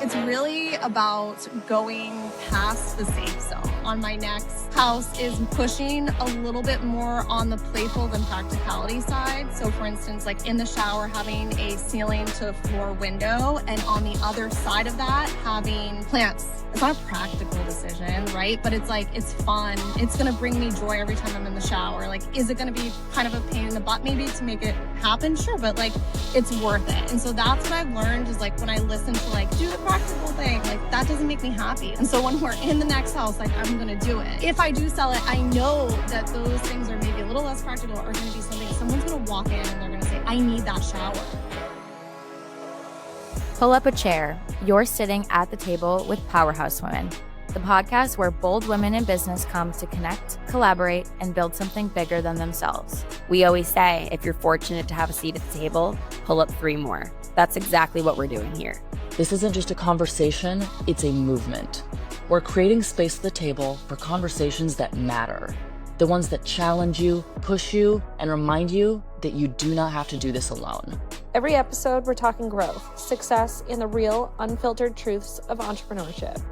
It's really about going past the safe zone. On my next house is pushing a little bit more on the playful than practicality side. So for instance, like in the shower, having a ceiling to floor window, and on the other side of that, having plants. It's not a practical decision, right? But it's like, it's fun. It's gonna bring me joy every time I'm in the shower. Like, is it gonna be kind of a pain in the butt maybe to make it happen? Sure, but like, it's worth it. And so that's what I've learned is like, when I listen to like, do the practical thing, like that doesn't make me happy. And so when we're in the next house, like I'm gonna do it. If I do sell it, I know that those things are maybe a little less practical, are gonna be something someone's gonna walk in and they're gonna say, I need that shower. Pull up a chair. You're sitting at the table with Powerhouse Women, the podcast where bold women in business come to connect, collaborate, and build something bigger than themselves. We always say, if you're fortunate to have a seat at the table, pull up 3 more. That's exactly what we're doing here. This isn't just a conversation, it's a movement. We're creating space at the table for conversations that matter. The ones that challenge you, push you, and remind you that you do not have to do this alone. Every episode, we're talking growth, success, and the real, unfiltered truths of entrepreneurship.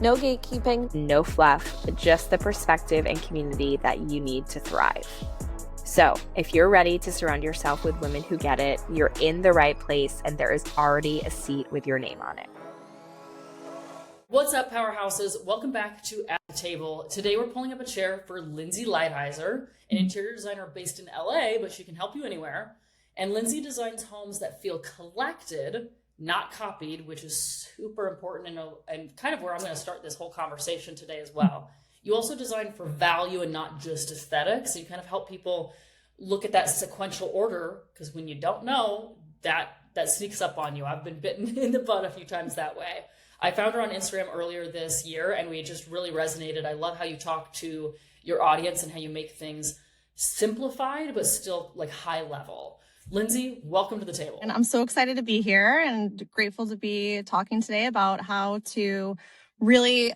No gatekeeping, no fluff, just the perspective and community that you need to thrive. So, if you're ready to surround yourself with women who get it, you're in the right place, and there is already a seat with your name on it. What's up, Powerhouses? Welcome back to At the Table. Today we're pulling up a chair for Lindsay Leitheiser, an interior designer based in LA, but she can help you anywhere. And Lindsay designs homes that feel collected, not copied, which is super important and kind of where I'm going to start this whole conversation today as well. You also design for value and not just aesthetics. So you kind of help people look at that sequential order, because when you don't know, that sneaks up on you. I've been bitten in the butt a few times that way. I found her on Instagram earlier this year, and we just really resonated. I love how you talk to your audience and how you make things simplified, but still like high level. Lindsay, welcome to the table. And I'm so excited to be here and grateful to be talking today about how to really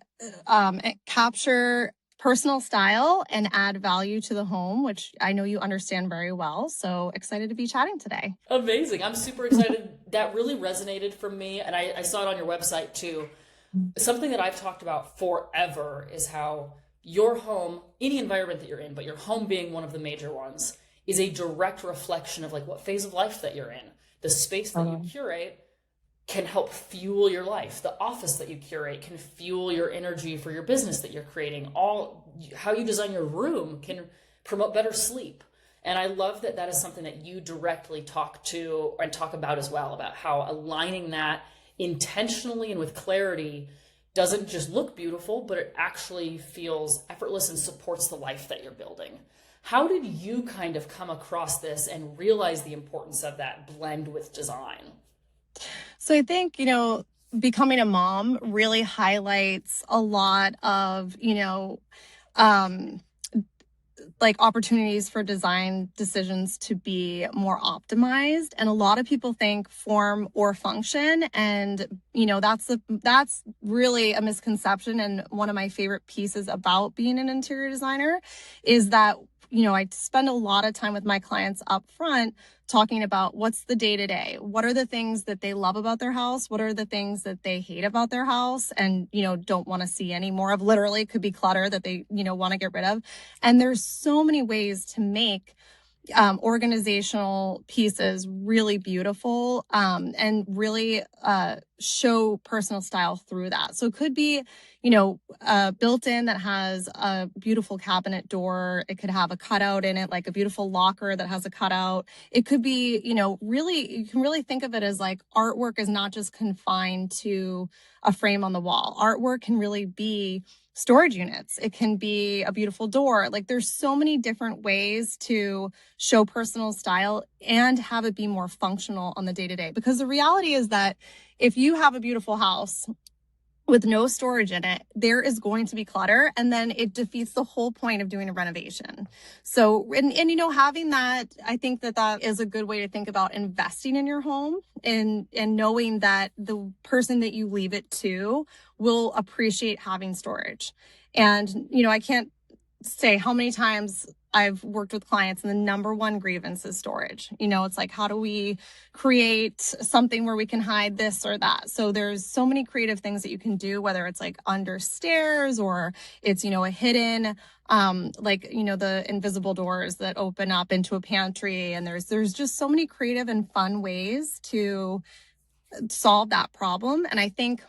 capture personal style and add value to the home, which I know you understand very well. So excited to be chatting today. Amazing. I'm super excited. That really resonated for me. And I saw it on your website too. Something that I've talked about forever is how your home, any environment that you're in, but your home being one of the major ones, is a direct reflection of like what phase of life that you're in. The space that you curate can help fuel your life. The office that you curate can fuel your energy for your business that you're creating. How you design your room can promote better sleep. And I love that is something that you directly talk about as well, about how aligning that intentionally and with clarity doesn't just look beautiful, but it actually feels effortless and supports the life that you're building. How did you kind of come across this and realize the importance of that blend with design? So I think, becoming a mom really highlights a lot of, like opportunities for design decisions to be more optimized. And a lot of people think form or function. And, that's really a misconception. And one of my favorite pieces about being an interior designer is that I spend a lot of time with my clients up front talking about what's the day-to-day, what are the things that they love about their house, what are the things that they hate about their house and, don't want to see any more of. Literally could be clutter that they, want to get rid of. And there's so many ways to make organizational pieces really beautiful and really show personal style through that. So it could be, built in that has a beautiful cabinet door. It could have a cutout in it, like a beautiful locker that has a cutout. It could be, really, you can really think of it as like artwork is not just confined to a frame on the wall. Artwork can really be storage units. It can be a beautiful door. Like there's so many different ways to show personal style and have it be more functional on the day-to-day. Because the reality is that if you have a beautiful house with no storage in it, there is going to be clutter, and then it defeats the whole point of doing a renovation. So, and having that, I think that is a good way to think about investing in your home and knowing that the person that you leave it to will appreciate having storage. And, I can't say how many times I've worked with clients and the number one grievance is storage. It's like, how do we create something where we can hide this or that? So there's so many creative things that you can do, whether it's like under stairs or it's, a hidden, the invisible doors that open up into a pantry. And there's just so many creative and fun ways to solve that problem. And I think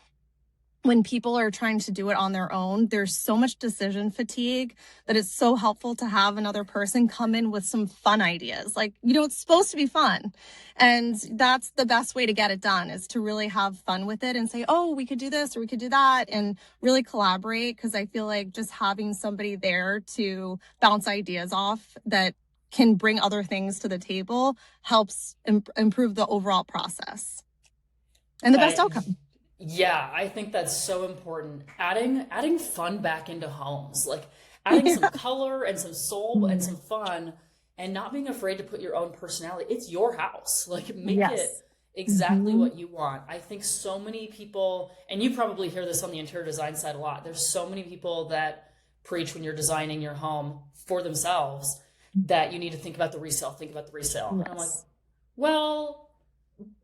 when people are trying to do it on their own, there's so much decision fatigue that it's so helpful to have another person come in with some fun ideas. Like, it's supposed to be fun. And that's the best way to get it done, is to really have fun with it and say, oh, we could do this or we could do that, and really collaborate. Because I feel like just having somebody there to bounce ideas off that can bring other things to the table helps improve the overall process and the best outcome. Yeah, I think that's so important. Adding fun back into homes, like adding some color and some soul and some fun, and not being afraid to put your own personality. It's your house. Like, make it exactly what you want. I think so many people, and you probably hear this on the interior design side a lot, there's so many people that preach when you're designing your home for themselves that you need to think about the resale. Yes. And I'm like, well,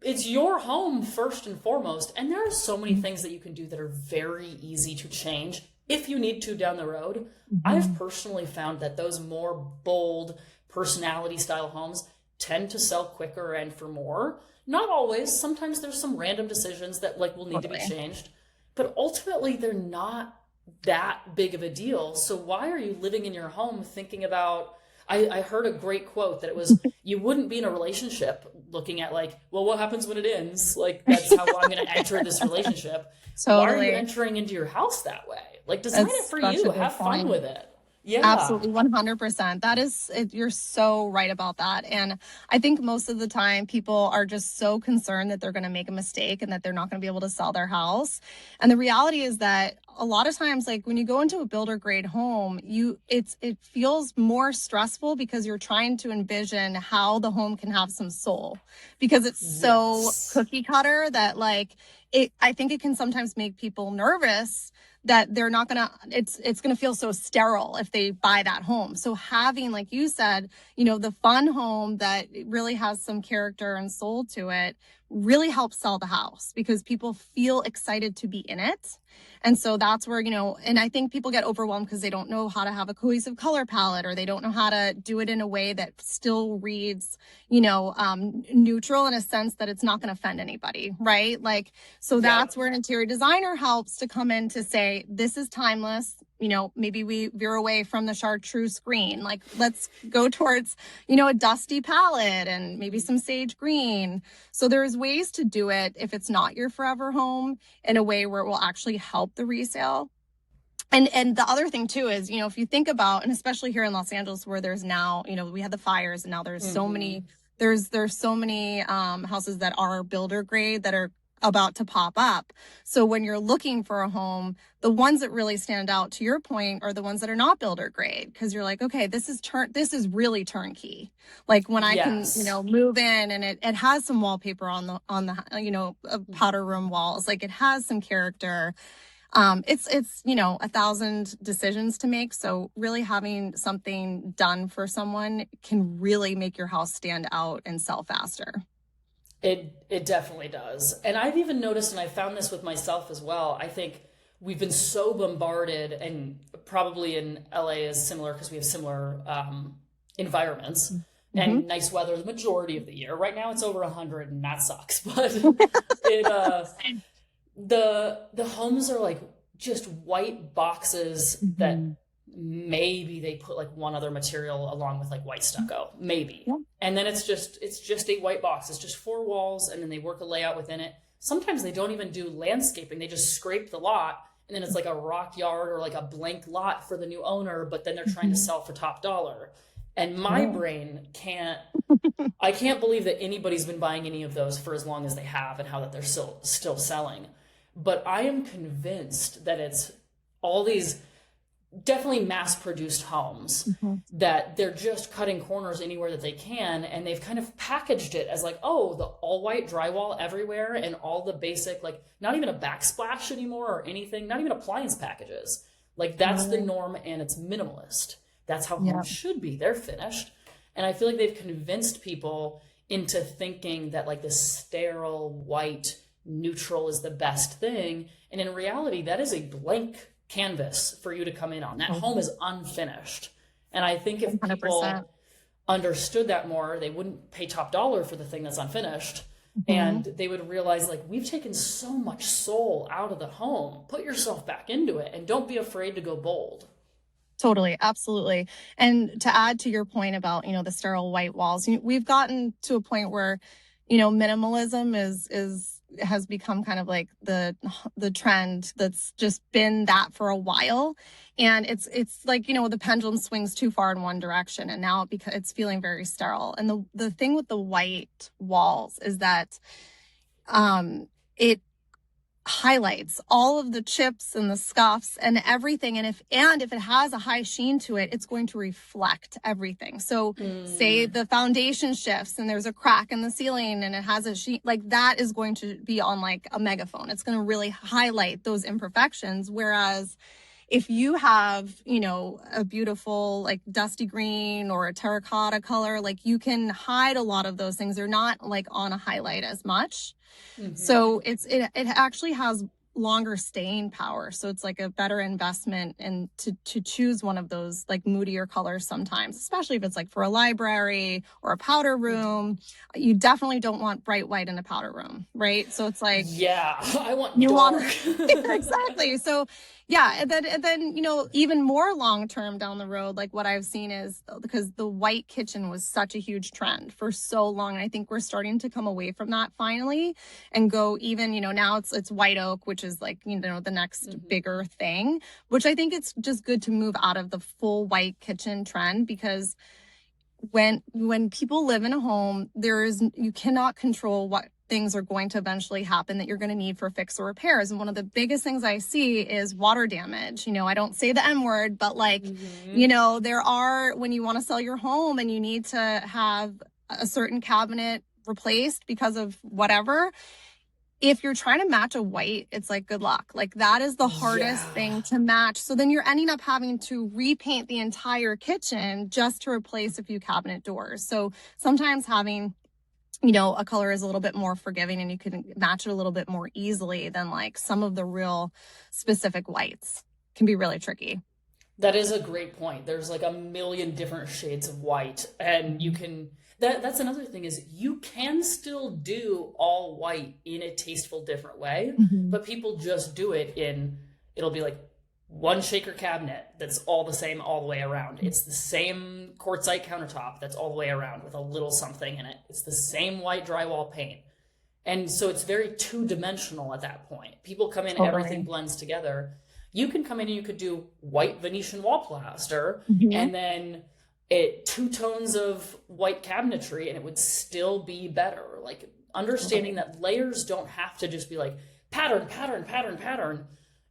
it's your home first and foremost. And there are so many things that you can do that are very easy to change if you need to down the road. I've personally found that those more bold personality style homes tend to sell quicker and for more. Not always. Sometimes there's some random decisions that will need to be changed, but ultimately they're not that big of a deal. So why are you living in your home thinking about, I heard a great quote that it was, you wouldn't be in a relationship looking at well, what happens when it ends? That's how I'm going to enter this relationship. Totally. Why are you entering into your house that way? Design it for you. Have fun with it. Yeah, absolutely. 100%. That is, you're so right about that. And I think most of the time people are just so concerned that they're going to make a mistake and that they're not going to be able to sell their house. And the reality is that a lot of times, when you go into a builder grade home, it feels more stressful because you're trying to envision how the home can have some soul, because it's so cookie cutter that I think it can sometimes make people nervous that they're not gonna, it's gonna feel so sterile if they buy that home. So having, like you said, the fun home that really has some character and soul to it really helps sell the house, because people feel excited to be in it. And so that's where, and I think people get overwhelmed because they don't know how to have a cohesive color palette, or they don't know how to do it in a way that still reads, neutral, in a sense that it's not going to offend anybody, right? That's where an interior designer helps to come in to say, this is timeless. Maybe we veer away from the chartreuse green. Let's go towards, a dusty palette and maybe some sage green. So there's ways to do it if it's not your forever home, in a way where it will actually help the resale. And the other thing too is, if you think about, and especially here in Los Angeles, where there's now, we had the fires, and now there's so many, there's so many houses that are builder grade that are about to pop up. So when you're looking for a home, the ones that really stand out, to your point, are the ones that are not builder grade, because you're like, okay, this is really turnkey. When I can, move in, and it has some wallpaper on the powder room walls. It has some character. It's 1,000 decisions to make. So really having something done for someone can really make your house stand out and sell faster. It definitely does. And I've even noticed, and I found this with myself as well, I think we've been so bombarded, and probably in LA is similar because we have similar environments and nice weather the majority of the year. Right now it's over 100 and that sucks. But the homes are just white boxes that maybe they put one other material along with white stucco, maybe. Yeah. And then it's just a white box. It's just 4 walls, and then they work a layout within it. Sometimes they don't even do landscaping. They just scrape the lot, and then it's a rock yard or a blank lot for the new owner, but then they're trying to sell for top dollar. And my brain I can't believe that anybody's been buying any of those for as long as they have, and how that they're still selling. But I am convinced that it's all these definitely mass-produced homes that they're just cutting corners anywhere that they can, and they've kind of packaged it as the all-white drywall everywhere, and all the basic, not even a backsplash anymore or anything, not even appliance packages. That's the norm, and it's minimalist. That's how homes should be. They're finished. And I feel like they've convinced people into thinking that like this sterile, white, neutral is the best thing. And in reality, that is a blank canvas for you to come in on. That home is unfinished. And I think if 100%. people understood that more, they wouldn't pay top dollar for the thing that's unfinished. And they would realize like, we've taken so much soul out of the home. Put yourself back into it and don't be afraid to go bold. Totally. Absolutely. And to add to your point about, the sterile white walls, we've gotten to a point where, minimalism has become kind of like the trend that's just been that for a while. And it's like, the pendulum swings too far in one direction, and now it's feeling very sterile. And the thing with the white walls is that it highlights all of the chips and the scuffs and everything. And if it has a high sheen to it, it's going to reflect everything. So say the foundation shifts and there's a crack in the ceiling and it has a sheen, like that is going to be on like a megaphone. It's going to really highlight those imperfections. Whereas if you have, a beautiful like dusty green or a terracotta color, like you can hide a lot of those things. They're not like on a highlight as much. So it actually has longer staying power. So it's like a better investment and to choose one of those like moodier colors sometimes, especially if it's like for a library or a powder room. You definitely don't want bright white in a powder room, right? So it's like, yeah, I want you dark. Exactly. So yeah, and then even more long term down the road, like what I've seen is, because the white kitchen was such a huge trend for so long, and I think we're starting to come away from that finally and go even, now it's white oak, which is like, the next bigger thing, which I think it's just good to move out of the full white kitchen trend, because when people live in a home, you cannot control what things are going to eventually happen that you're going to need for fix or repairs. And one of the biggest things I see is water damage. I don't say the N word, but like, there are, when you want to sell your home and you need to have a certain cabinet replaced because of whatever, if you're trying to match a white, it's like, good luck. Like that is the hardest thing to match. So then you're ending up having to repaint the entire kitchen just to replace a few cabinet doors. So sometimes having, a color is a little bit more forgiving and you can match it a little bit more easily than like some of the real specific whites can be really tricky. That is a great point. There's like a million different shades of white, and you can, that's another thing, is you can still do all white in a tasteful different way, but people just do it it'll be like one shaker cabinet that's all the same all the way around. It's the same quartzite countertop that's all the way around with a little something in it. It's the same white drywall paint. And so it's very two-dimensional at that point. People come in, everything blends together. You can come in and you could do white Venetian wall plaster and then two tones of white cabinetry, and it would still be better. Like understanding that layers don't have to just be like pattern, pattern, pattern, pattern.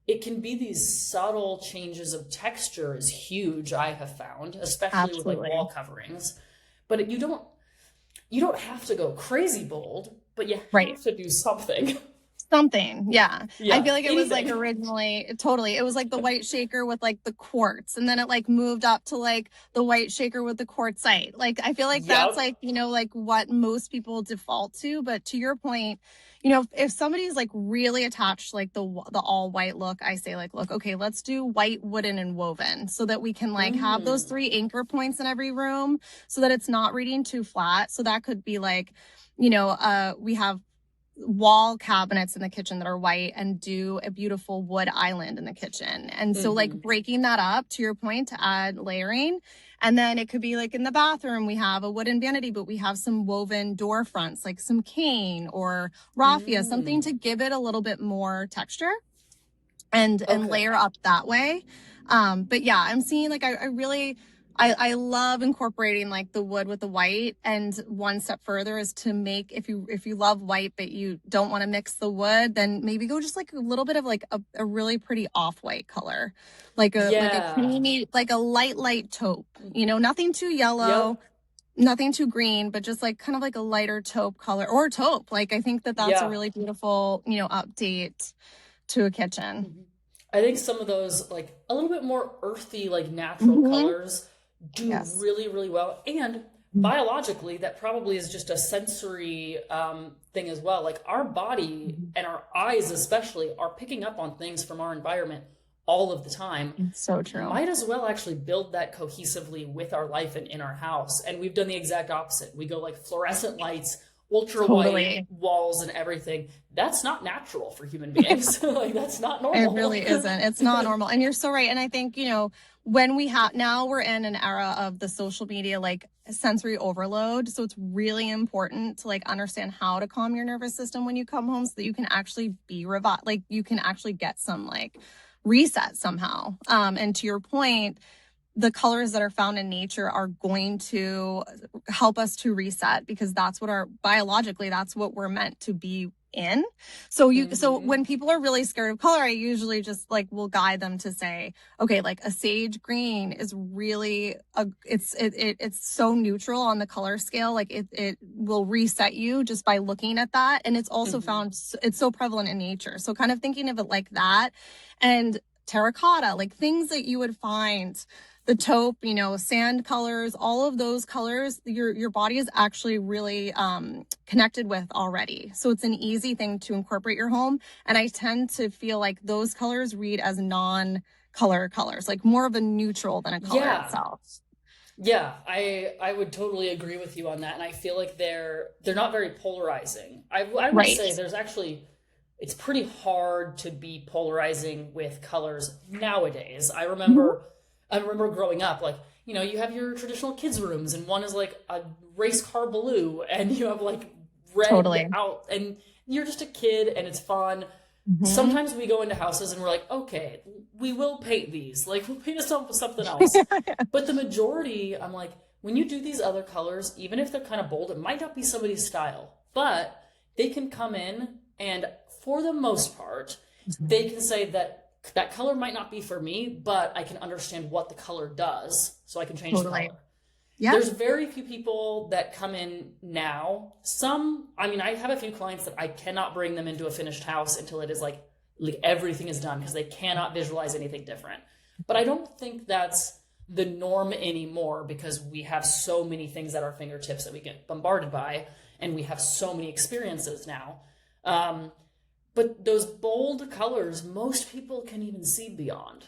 It can be these subtle changes of texture is huge, I have found, especially with like wall coverings. But you don't have to go crazy bold, but you have to do something. Yeah. I feel like it was like originally, it was like the white shaker with like the quartz, and then it like moved up to like the white shaker with the quartzite. Like I feel like that's like, like what most people default to. But to your point, if somebody's like really attached to like the all white look, I say like, look, okay, let's do white, wooden, and woven, so that we can like have those 3 anchor points in every room, so that it's not reading too flat. So that could be like, we have wall cabinets in the kitchen that are white, and do a beautiful wood island in the kitchen. And so like breaking that up, to your point, to add layering. And then it could be like in the bathroom, we have a wooden vanity, but we have some woven door fronts, like some cane or raffia, something to give it a little bit more texture and layer up that way. But yeah, I'm seeing like, I love incorporating like the wood with the white. And one step further is to make, if you love white, but you don't want to mix the wood, then maybe go just like a little bit of like a really pretty off-white color, like a creamy, like a light taupe, nothing too yellow, nothing too green, but just like kind of like a lighter taupe color, or taupe. Like, I think that's a really beautiful, update to a kitchen. I think some of those like a little bit more earthy, like natural colors do really, really well. And biologically, that probably is just a sensory thing as well. Like our body and our eyes especially are picking up on things from our environment all of the time. It's so true. Might as well actually build that cohesively with our life and in our house. And we've done the exact opposite. We go like fluorescent lights, ultra white walls and everything. That's not natural for human beings. Like that's not normal. It really isn't. It's not normal. And you're so right. And I think, when now we're in an era of the social media, like sensory overload. So it's really important to like understand how to calm your nervous system when you come home so that you can actually be revived. Like you can actually get some like reset somehow. And to your point, the colors that are found in nature are going to help us to reset because that's what biologically, that's what we're meant to be in. So so when people are really scared of color, I usually just like will guide them to say, okay, like a sage green is really it's so neutral on the color scale. Like it will reset you just by looking at that. And it's also found, it's so prevalent in nature. So kind of thinking of it like that, and terracotta, like things that you would find, the taupe, sand colors, all of those colors, your body is actually really connected with already. So it's an easy thing to incorporate your home. And I tend to feel like those colors read as non-color colors, like more of a neutral than a color itself. Yeah, I would totally agree with you on that. And I feel like they're not very polarizing. I would say there's actually, it's pretty hard to be polarizing with colors nowadays. I remember growing up, like, you have your traditional kids' rooms and one is like a race car blue and you have like red out and you're just a kid and it's fun. Sometimes we go into houses and we're like, okay, we will paint these. Like we'll paint something else. But the majority, I'm like, when you do these other colors, even if they're kind of bold, it might not be somebody's style, but they can come in and for the most part, they can say that color might not be for me, but I can understand what the color does, so I can change the color. Yeah. There's very few people that come in now. I have a few clients that I cannot bring them into a finished house until it is like everything is done because they cannot visualize anything different. But I don't think that's the norm anymore because we have so many things at our fingertips that we get bombarded by, and we have so many experiences now. But those bold colors, most people can even see beyond.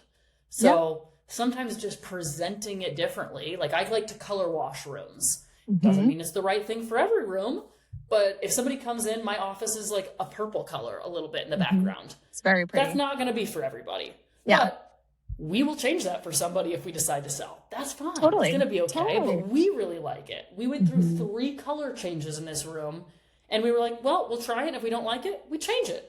So sometimes just presenting it differently, like I like to color wash rooms. Doesn't mean it's the right thing for every room, but if somebody comes in, my office is like a purple color a little bit in the background. It's very pretty. That's not going to be for everybody. Yeah. But we will change that for somebody if we decide to sell. That's fine. Totally. It's going to be okay, but we really like it. We went through 3 color changes in this room and we were like, well, we'll try it. And if we don't like it, we change it.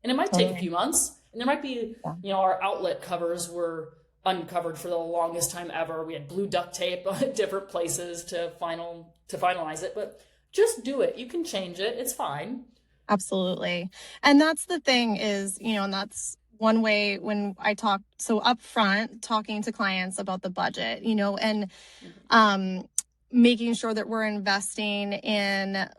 And it might take a few months. And there might be, our outlet covers were uncovered for the longest time ever. We had blue duct tape at different places to finalize it. But just do it. You can change it. It's fine. Absolutely. And that's the thing is, and that's one way when I talk so upfront, talking to clients about the budget, and making sure that we're investing in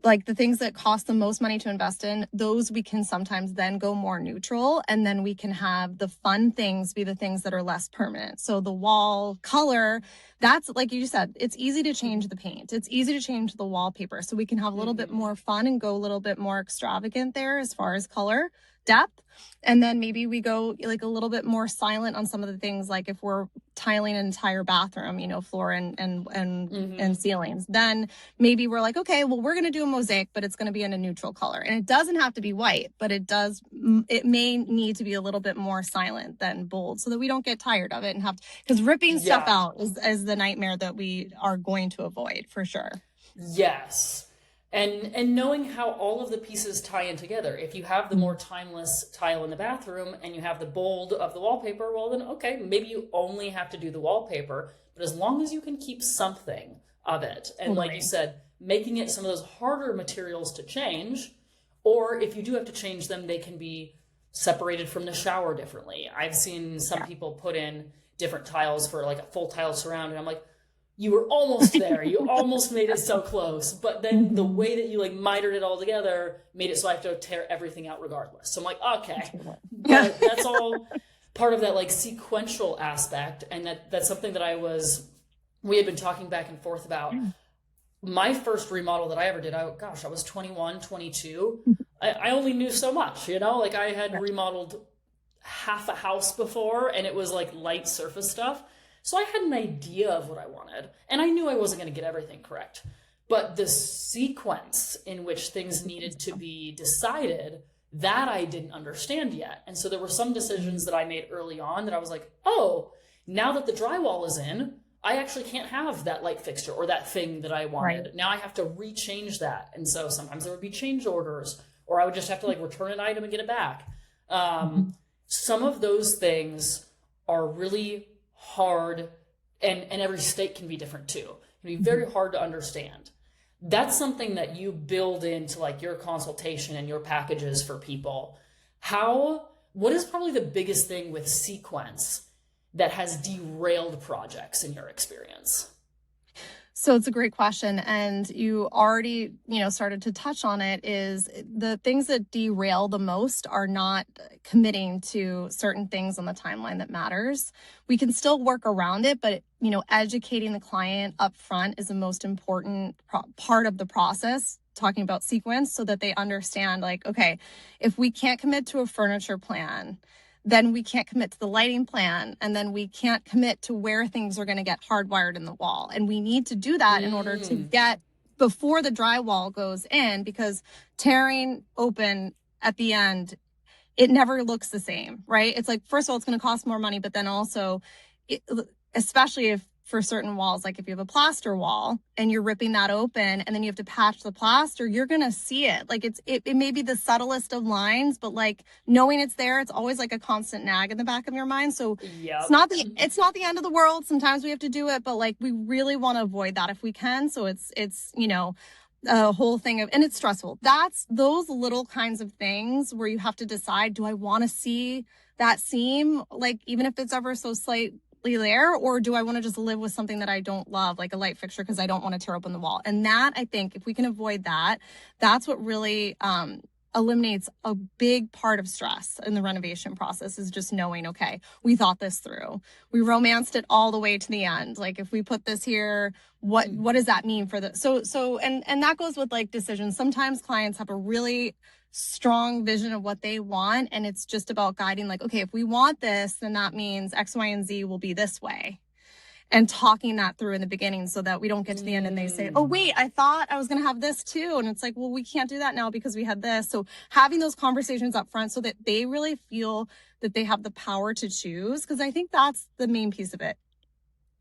like the things that cost the most money to invest in, those we can sometimes then go more neutral. And then we can have the fun things be the things that are less permanent. So the wall color, that's like you said, it's easy to change the paint. It's easy to change the wallpaper. So we can have a little bit more fun and go a little bit more extravagant there as far as color depth. And then maybe we go like a little bit more silent on some of the things, like if we're tiling an entire bathroom, floor and ceilings, then maybe we're like, okay, well, we're going to do a mosaic, but it's going to be in a neutral color. And it doesn't have to be white, but it may need to be a little bit more silent than bold so that we don't get tired of it and because ripping stuff out is the nightmare that we are going to avoid for sure. Yes. And knowing how all of the pieces tie in together. If you have the more timeless tile in the bathroom and you have the bold of the wallpaper, well then, okay, maybe you only have to do the wallpaper, but as long as you can keep something of it. And like you said, making it some of those harder materials to change, or if you do have to change them, they can be separated from the shower differently. I've seen some people put in different tiles for like a full tile surround, and I'm like, you were almost there. You almost made it so close. But then the way that you like mitered it all together made it so I have to tear everything out regardless. So I'm like, okay. But that's all part of that like sequential aspect. And that's something that I was we had been talking back and forth about my first remodel that I ever did. I was 21, 22. I only knew so much, like I had remodeled half a house before, and it was like light surface stuff. So I had an idea of what I wanted, and I knew I wasn't going to get everything correct. But the sequence in which things needed to be decided, that I didn't understand yet. And so there were some decisions that I made early on that I was like, oh, now that the drywall is in, I actually can't have that light fixture or that thing that I wanted. Right. Now I have to rechange that. And so sometimes there would be change orders, or I would just have to like return an item and get it back. Some of those things are really hard, and every state can be different too. It can be very hard to understand. That's something that you build into like your consultation and your packages for people. What is probably the biggest thing with sequence that has derailed projects in your experience? So it's a great question. And you already, started to touch on it. Is the things that derail the most are not committing to certain things on the timeline that matters. We can still work around it, but, educating the client up front is the most important part of the process, talking about sequence, so that they understand like, okay, if we can't commit to a furniture plan, then we can't commit to the lighting plan, and then we can't commit to where things are going to get hardwired in the wall. And we need to do that in order to get before the drywall goes in, because tearing open at the end, it never looks the same, right? It's like, first of all, it's going to cost more money, but then also, especially if for certain walls, like if you have a plaster wall and you're ripping that open and then you have to patch the plaster, you're going to see it. Like it may be the subtlest of lines, but like knowing it's there, it's always like a constant nag in the back of your mind. So it's not the end of the world. Sometimes we have to do it, but like we really want to avoid that if we can. So it's a whole thing of, and it's stressful. That's those little kinds of things where you have to decide, do I want to see that seam? Like, even if it's ever so slight there, or do I want to just live with something that I don't love, like a light fixture, because I don't want to tear open the wall? And that, I think, if we can avoid that, that's what really eliminates a big part of stress in the renovation process, is just knowing, okay, we thought this through. We romanced it all the way to the end. Like, if we put this here, what does that mean for the, and that goes with like decisions. Sometimes clients have a really strong vision of what they want, and it's just about guiding, like, okay, if we want this, then that means X, Y, and Z will be this way, and talking that through in the beginning so that we don't get to the end and they say, oh wait, I thought I was going to have this too, and it's like, well, we can't do that now because we had this. So having those conversations up front so that they really feel that they have the power to choose, because I think that's the main piece of it.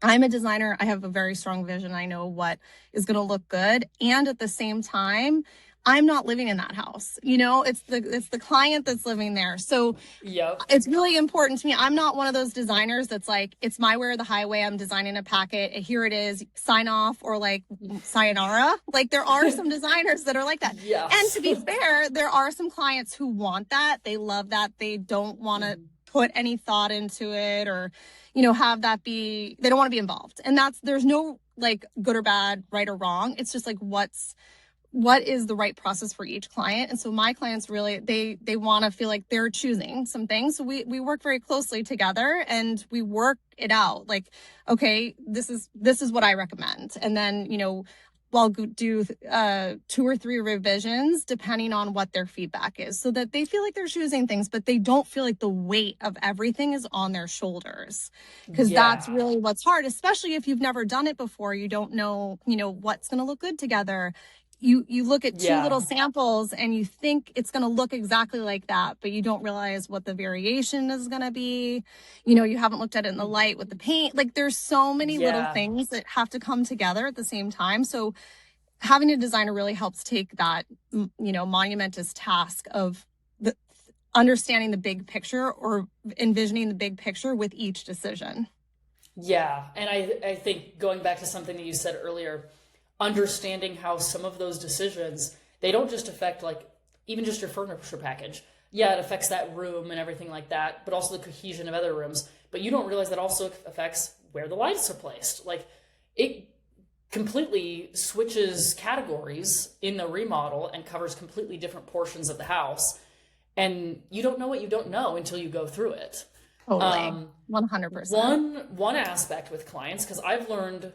I'm a designer. I have a very strong vision. I know what is going to look good, and at the same time, I'm not living in that house. It's the client that's living there. So It's really important to me. I'm not one of those designers that's like, it's my way or the highway. I'm designing a packet, and here it is, sign off, or like sayonara. Like, there are some designers that are like that. Yes. And to be fair, there are some clients who want that. They love that. They don't want to put any thought into it, or, have that be, they don't want to be involved. And there's no like good or bad, right or wrong. It's just like, what is the right process for each client. And so my clients really, they want to feel like they're choosing some things. So we work very closely together, and we work it out. Like, okay, this is what I recommend. And then, I'll do 2 or 3 revisions depending on what their feedback is, so that they feel like they're choosing things, but they don't feel like the weight of everything is on their shoulders. Because that's really what's hard, especially if you've never done it before. You don't know, what's going to look good together. You look at 2 little samples and you think it's going to look exactly like that, but you don't realize what the variation is going to be. You haven't looked at it in the light with the paint. Like, there's so many little things that have to come together at the same time. So having a designer really helps take that, monumentous task of understanding the big picture, or envisioning the big picture with each decision. Yeah. And I think, going back to something that you said earlier, understanding how some of those decisions, they don't just affect like even just your furniture package. Yeah, it affects that room and everything like that, but also the cohesion of other rooms. But you don't realize that also affects where the lights are placed. Like, it completely switches categories in the remodel and covers completely different portions of the house. And you don't know what you don't know until you go through it. Totally. 100%. One aspect with clients, because I've learned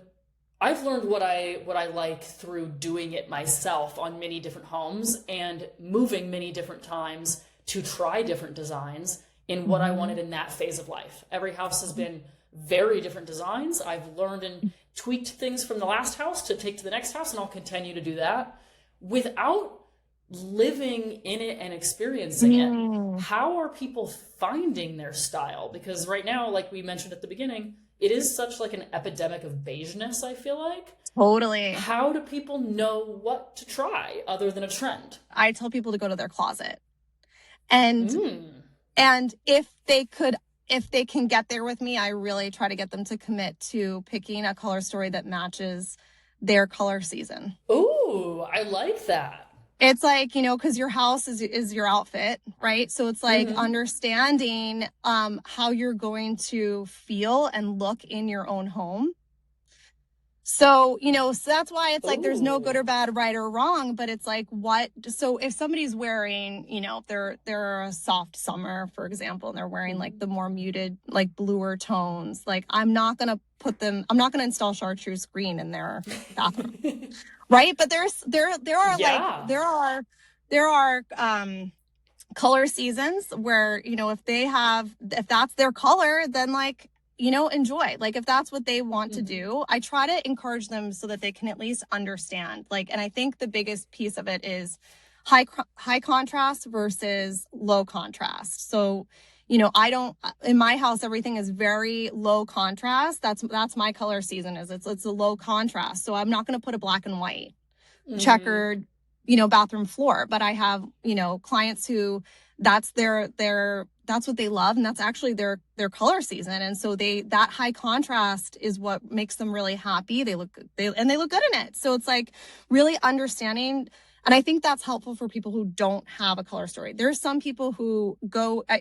I've learned what I like through doing it myself on many different homes and moving many different times to try different designs in what I wanted in that phase of life. Every house has been very different designs. I've learned and tweaked things from the last house to take to the next house, and I'll continue to do that without living in it and experiencing it. How are people finding their style? Because right now, like we mentioned at the beginning, it is such like an epidemic of beigeness, I feel like. Totally. How do people know what to try other than a trend? I tell people to go to their closet. And if they can get there with me, I really try to get them to commit to picking a color story that matches their color season. Ooh, I like that. It's like, you know, because your house is your outfit, right? So it's like understanding how you're going to feel and look in your own home. So, you know, so that's why it's like there's no good or bad, right or wrong, but it's like so if somebody's wearing, you know, they're a soft summer, for example, and they're wearing like the more muted, like bluer tones, like I'm not going to install chartreuse green in their bathroom. Right. But there are color seasons where, you know, if that's their color, then like, you know, enjoy, like if that's what they want to do. I try to encourage them so that they can at least understand, like, and I think the biggest piece of it is high contrast versus low contrast. So, you know, in my house, everything is very low contrast. That's my color season it's a low contrast. So I'm not going to put a black and white checkered, you know, bathroom floor, but I have, you know, clients who that's what they love. And that's actually their color season. And so that high contrast is what makes them really happy. They look good in it. So it's like really understanding. And I think that's helpful for people who don't have a color story. There's some people who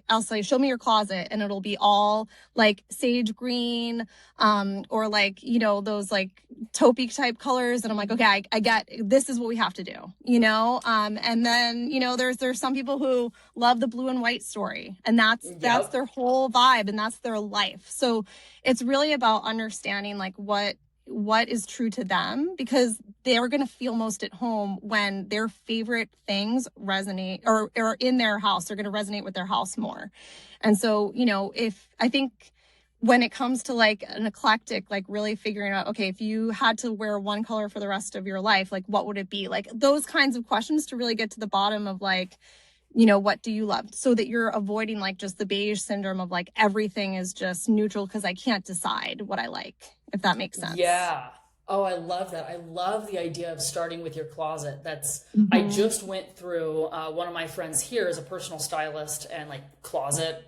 I'll say, show me your closet, and it'll be all like sage green, or like, you know, those like taupey type colors. And I'm like, okay, I get, this is what we have to do, you know? And then, you know, there's some people who love the blue and white story, and that's their whole vibe, and that's their life. So it's really about understanding like what is true to them, because they're going to feel most at home when their favorite things resonate or in their house. They're going to resonate with their house more. And so, you know, I think when it comes to like an eclectic, like really figuring out, okay, if you had to wear one color for the rest of your life, like what would it be? Like those kinds of questions to really get to the bottom of like, you know, what do you love? So that you're avoiding like just the beige syndrome of like everything is just neutral because I can't decide what I like, if that makes sense. Yeah. Oh, I love that. I love the idea of starting with your closet. I just went through, one of my friends here is a personal stylist and like closet,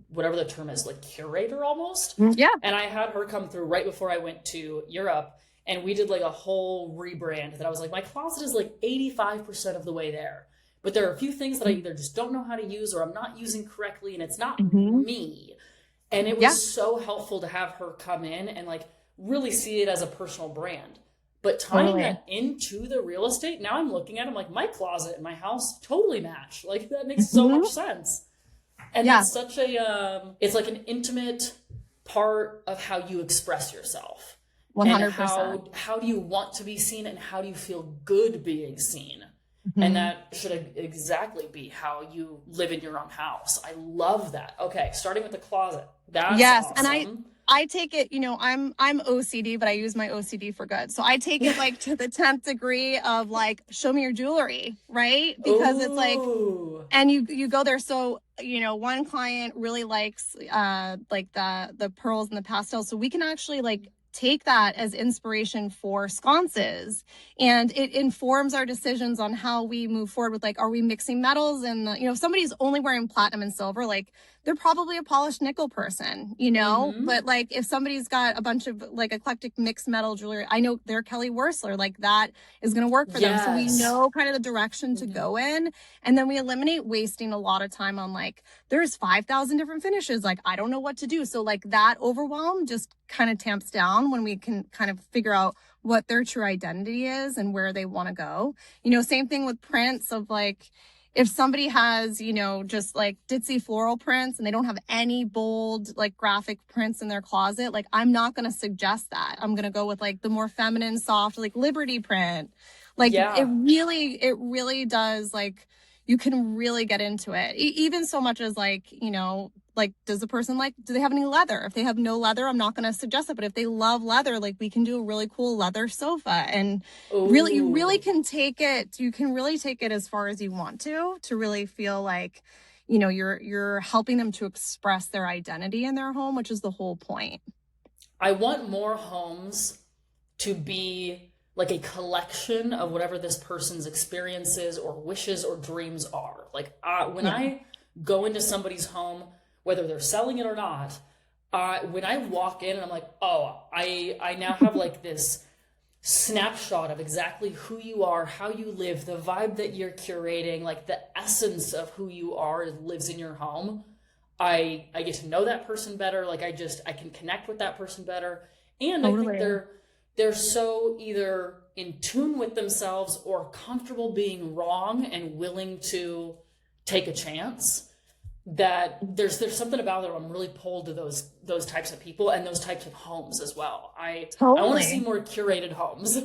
whatever the term is, like curator almost. Yeah. And I had her come through right before I went to Europe, and we did like a whole rebrand that I was like, my closet is like 85% of the way there. But there are a few things that I either just don't know how to use or I'm not using correctly, and it's not me. And it was so helpful to have her come in and like really see it as a personal brand. But tying that into the real estate, now I'm looking at it, I'm like, my closet and my house totally match. Like that makes so much sense. And it's such it's like an intimate part of how you express yourself. 100%. And how do you want to be seen, and how do you feel good being seen? And that should exactly be how you live in your own house. I love that. Okay, starting with the closet. That's awesome. And I take it, you know, I'm OCD, but I use my OCD for good. So I take it like to the 10th degree of like, show me your jewelry, right? Because it's like, and you go there. So, you know, one client really likes like the pearls and the pastels. So we can actually like take that as inspiration for sconces, and it informs our decisions on how we move forward with like, are we mixing metals? And you know, if somebody's only wearing platinum and silver, like they're probably a polished nickel person, you know. But like if somebody's got a bunch of like eclectic mixed metal jewelry, I know they're Kelly Wersler, like that is going to work for them. So we know kind of the direction to go in, and then we eliminate wasting a lot of time on like, there's 5,000 different finishes, like I don't know what to do. So like that overwhelm just kind of tamps down when we can kind of figure out what their true identity is and where they want to go. You know, same thing with prints of like, if somebody has, you know, just like ditzy floral prints and they don't have any bold, like graphic prints in their closet, like I'm not going to suggest that. I'm going to go with like the more feminine, soft, like Liberty print. Like Yeah. it really does, like, you can really get into it. Even so much as like, you know, like, does the person like, do they have any leather? If they have no leather, I'm not going to suggest it. But if they love leather, like we can do a really cool leather sofa. And really, you really Ooh. can take it, you can really take it as far as you want to really feel like, you know, you're helping them to express their identity in their home, which is the whole point. I want more homes to be like a collection of whatever this person's experiences or wishes or dreams are. Like when I go into somebody's home, whether they're selling it or not, when I walk in and I'm like, oh, I now have like this snapshot of exactly who you are, how you live, the vibe that you're curating, like the essence of who you are lives in your home. I get to know that person better. Like I can connect with that person better. And Totally. I think they're so either in tune with themselves or comfortable being wrong and willing to take a chance that there's something about it. I'm really pulled to those types of people and those types of homes as well. I want to see more curated homes.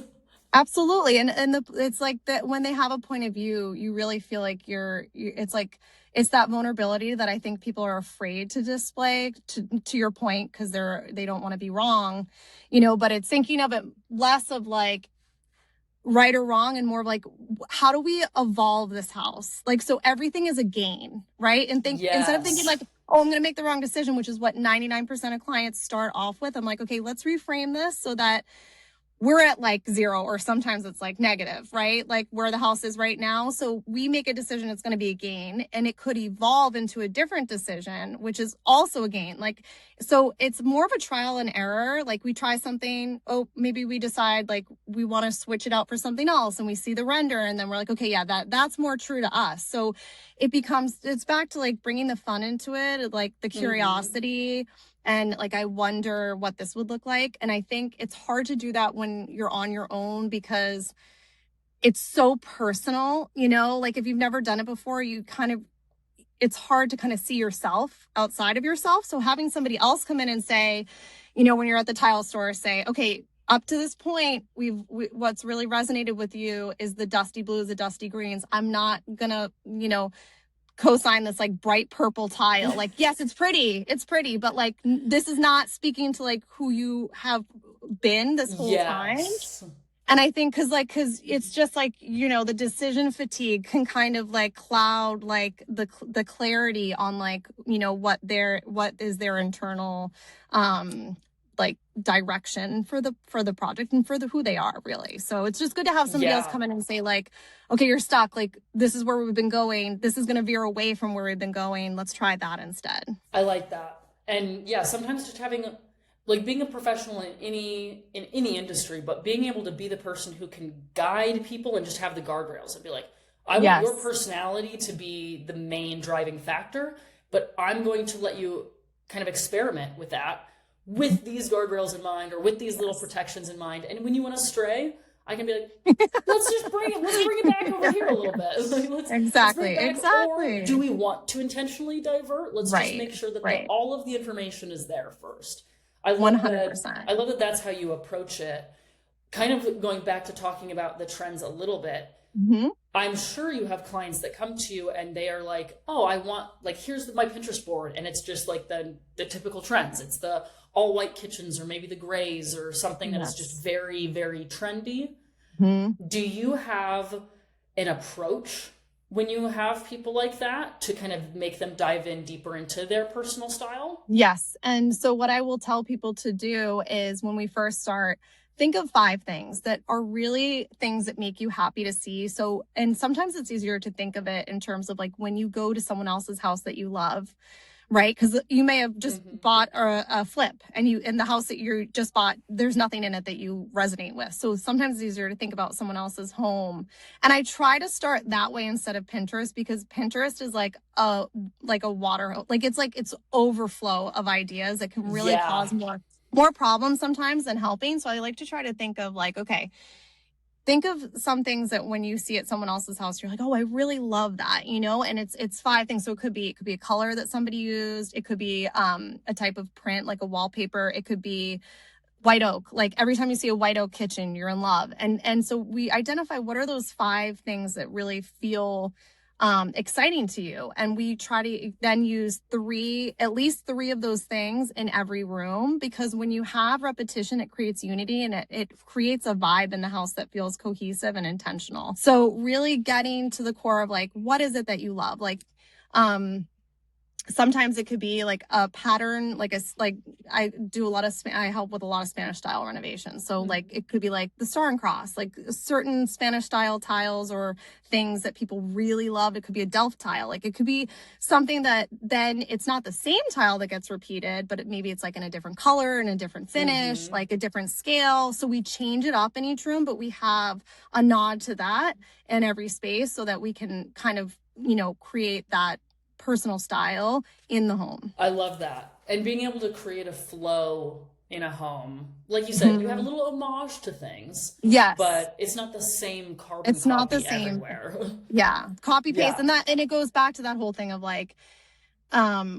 Absolutely. And it's like that when they have a point of view, you really feel like it's like, it's that vulnerability that I think people are afraid to display, to your point, because they don't want to be wrong, you know, but it's thinking of it less of like right or wrong and more of like, how do we evolve this house? Like, so everything is a gain, right? And instead of thinking like, oh, I'm going to make the wrong decision, which is what 99% of clients start off with. I'm like, okay, let's reframe this so that we're at like 0, or sometimes it's like negative, right? Like where the house is right now. So we make a decision, it's going to be a gain, and it could evolve into a different decision, which is also a gain. Like, so it's more of a trial and error. Like we try something, oh, maybe we decide like we want to switch it out for something else, and we see the render and then we're like, okay, yeah, that's more true to us. So it's back to like bringing the fun into it, like the curiosity. And like, I wonder what this would look like. And I think it's hard to do that when you're on your own because it's so personal, you know, like if you've never done it before, it's hard to kind of see yourself outside of yourself. So having somebody else come in and say, you know, when you're at the tile store, say, okay, up to this point, what's really resonated with you is the dusty blues, the dusty greens. I'm not gonna, you know, co-sign this like bright purple tile. Like, yes, it's pretty, but like this is not speaking to like who you have been this whole time. And I think because it's just like, you know, the decision fatigue can kind of like cloud like the clarity on like, you know, what is their internal like direction for the project and for who they are, really. So it's just good to have somebody else come in and say like, okay, you're stuck. Like, this is where we've been going. This is going to veer away from where we've been going. Let's try that instead. I like that. And yeah, sometimes just having like being a professional in any industry, but being able to be the person who can guide people and just have the guardrails and be like, I want your personality to be the main driving factor, but I'm going to let you kind of experiment with that with these guardrails in mind or with these little protections in mind. And when you want to stray, I can be like, let's bring it back over here a little bit. Like, exactly. Or do we want to intentionally divert? Let's just make sure that all of the information is there first. I love 100%. I love that that's how you approach it. Kind of going back to talking about the trends a little bit. Mm-hmm. I'm sure you have clients that come to you and they are like, oh, I want, like, here's my Pinterest board. And it's just like the typical trends. It's the all white kitchens or maybe the grays or something that is just very, very trendy. Mm-hmm. Do you have an approach when you have people like that to kind of make them dive in deeper into their personal style? Yes. And so what I will tell people to do is when we first start, think of 5 things that are really things that make you happy to see. So, and sometimes it's easier to think of it in terms of like when you go to someone else's house that you love, right? Because you may have just bought a flip and in the house that you just bought, there's nothing in it that you resonate with. So sometimes it's easier to think about someone else's home. And I try to start that way instead of Pinterest, because Pinterest is like a water hose. Like it's overflow of ideas that can really cause more problems sometimes than helping. So I like to try to think of like, okay, think of some things that when you see at someone else's house, you're like, oh, I really love that, you know, and it's 5 things. So it could be a color that somebody used. It could be a type of print, like a wallpaper. It could be white oak. Like every time you see a white oak kitchen, you're in love. And so we identify what are those 5 things that really feel exciting to you. And we try to then use at least three of those things in every room, because when you have repetition, it creates unity and it creates a vibe in the house that feels cohesive and intentional. So really getting to the core of like, what is it that you love? Like, sometimes it could be like a pattern, like I do I help with a lot of Spanish style renovations. So like it could be like the star and cross, like certain Spanish style tiles or things that people really love. It could be a Delft tile. Like it could be something that then it's not the same tile that gets repeated, but maybe it's like in a different color and a different finish, like a different scale. So we change it up in each room, but we have a nod to that in every space so that we can kind of, you know, create that personal style in the home. I love that. And being able to create a flow in a home. Like you said, you have a little homage to things. Yes. But it's not the same carbon it's not the copy same everywhere. Yeah. Copy paste. Yeah. And it goes back to that whole thing of like,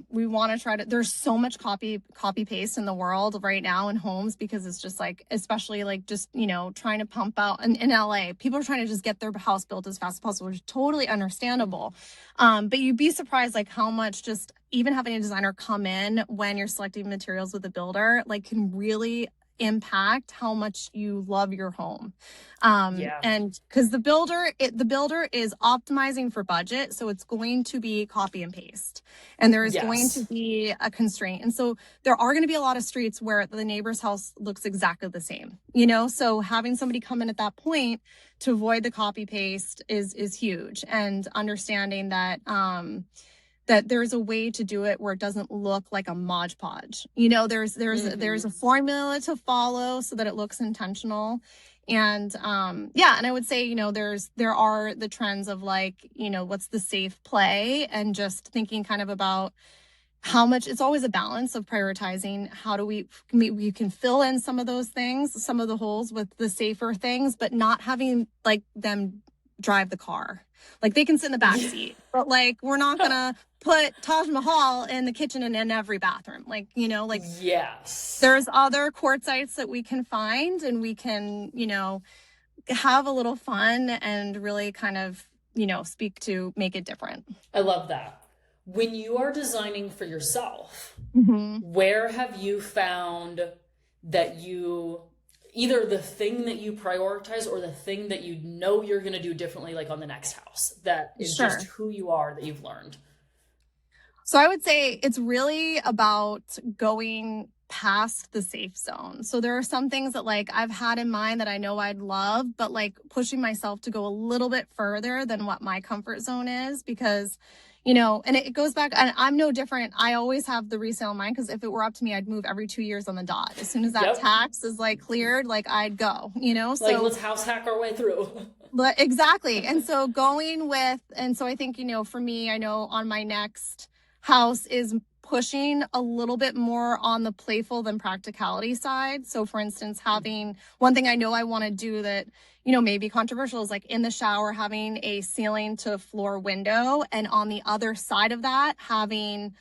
we want to try to, there's so much copy paste in the world right now in homes, because it's just like, especially like just, you know, trying to pump out in LA, people are trying to just get their house built as fast as possible, which is totally understandable. But you'd be surprised like how much just even having a designer come in when you're selecting materials with a builder, like can really impact how much you love your home. And because the builder is optimizing for budget, so it's going to be copy and paste, and there is going to be a constraint. And so there are going to be a lot of streets where the neighbor's house looks exactly the same, you know, so having somebody come in at that point to avoid the copy paste is huge, and understanding that that there's a way to do it where it doesn't look like a Mod Podge. You know, there's a formula to follow so that it looks intentional. And and I would say, you know, there are the trends of like, you know, what's the safe play, and just thinking kind of about how much. It's always a balance of prioritizing how do we can fill in some of those things, some of the holes with the safer things, but not having like them drive the car. Like they can sit in the back seat, but like we're not gonna put Taj Mahal in the kitchen and in every bathroom. Like, you know, like there's other quartzites that we can find, and we can, you know, have a little fun and really kind of, you know, make it different. I love that. When you are designing for yourself, where have you found that you either the thing that you prioritize or the thing that you know you're going to do differently, like on the next house, that is just who you are, that you've learned? So I would say it's really about going past the safe zone. So there are some things that like I've had in mind that I know I'd love, but like pushing myself to go a little bit further than what my comfort zone is, because, you know, and it goes back, and I'm no different. I always have the resale in mind, because if it were up to me, I'd move every 2 years on the dot. As soon as that tax is like cleared, like I'd go, you know, so like let's house hack our way through. But exactly. And so I think, you know, for me, I know on my next house is pushing a little bit more on the playful than practicality side. So for instance, having one thing I know I want to do that, you know, maybe controversial is like in the shower, having a ceiling to floor window, and on the other side of that, having